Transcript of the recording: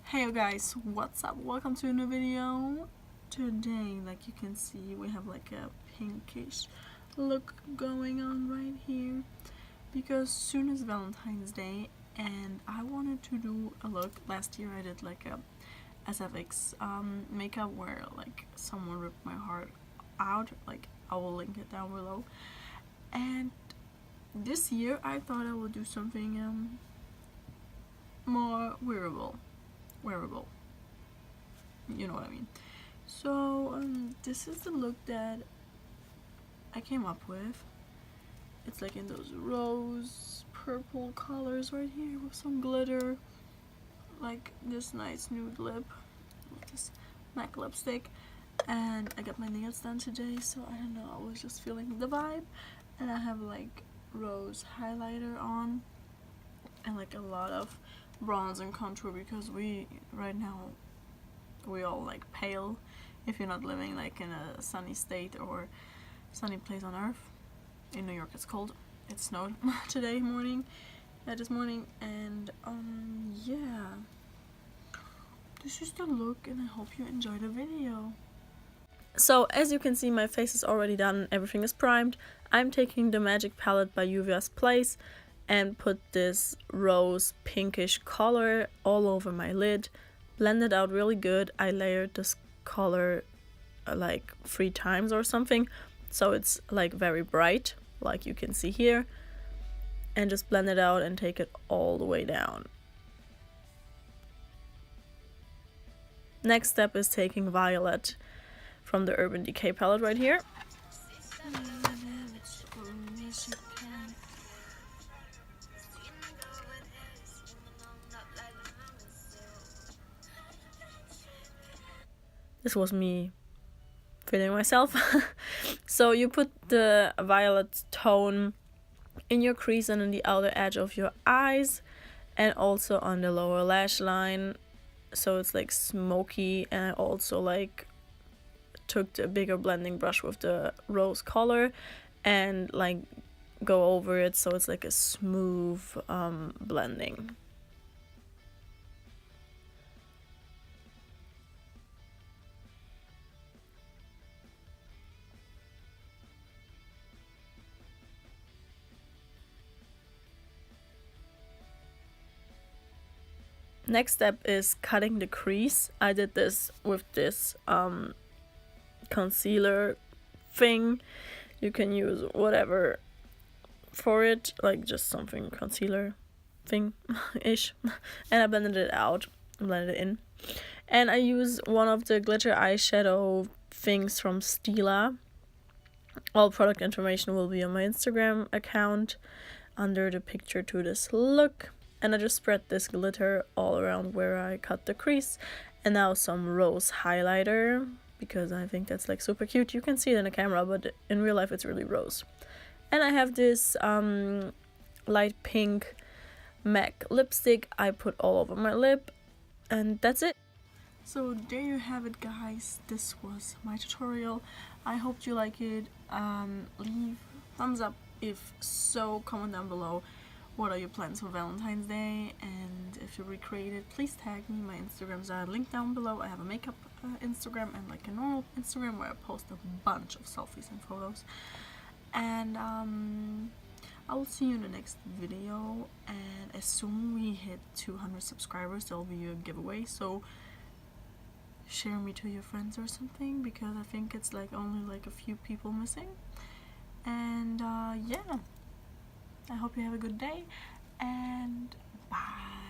Hey you guys, what's up? Welcome to a new video. Today, like you can see, we have like a pinkish look going on right here because soon is Valentine's Day and I wanted to do a look. Last year I did like a SFX makeup where like someone ripped my heart out. Like I will link it down below. And this year I thought I would do something more wearable, you know what I mean. So this is the look that I came up with. It's like in those rose purple colors right here with some glitter, like this nice nude lip with this MAC lipstick. And I got my nails done today, so I don't know, I was just feeling the vibe. And I have like rose highlighter on and like a lot of bronze and contour because right now we all like pale if you're not living like in a sunny state or sunny place on earth. In New York it's cold. It snowed this morning, and yeah, this is the look and I hope you enjoy the video. So as you can see, my face is already done, everything is primed. I'm taking the Magic palette by Juvia's Place and put this rose pinkish color all over my lid. Blended out really good. I layered this color like 3 times or something, so it's like very bright, like you can see here, and just blend it out and take it all the way down. Next step is taking Violet from the Urban Decay palette right here. This was me feeling myself. So you put the violet tone in your crease and in the outer edge of your eyes and also on the lower lash line, so it's like smoky. And I also like took the bigger blending brush with the rose color and like go over it so it's like a smooth blending. Next step is cutting the crease. I did this with this concealer thing. You can use whatever for it, like just something concealer thing ish. And I blended it out, blended it in. And I use one of the glitter eyeshadow things from Stila. All product information will be on my Instagram account under the picture to this look. And I just spread this glitter all around where I cut the crease. And now some rose highlighter, because I think that's like super cute. You can see it in the camera, but in real life it's really rose. And I have this light pink MAC lipstick I put all over my lip, and that's it. So there you have it, guys. This was my tutorial. I hope you like it. Leave thumbs up if so, comment down below what are your plans for Valentine's Day, and if you recreate it, please tag me. My Instagrams are linked down below. I have a makeup Instagram and like a normal Instagram where I post a bunch of selfies and photos. And I will see you in the next video, and as soon we hit 200 subscribers there will be a giveaway, so share me to your friends or something, because I think it's like only like a few people missing. And yeah, I hope you have a good day, and bye.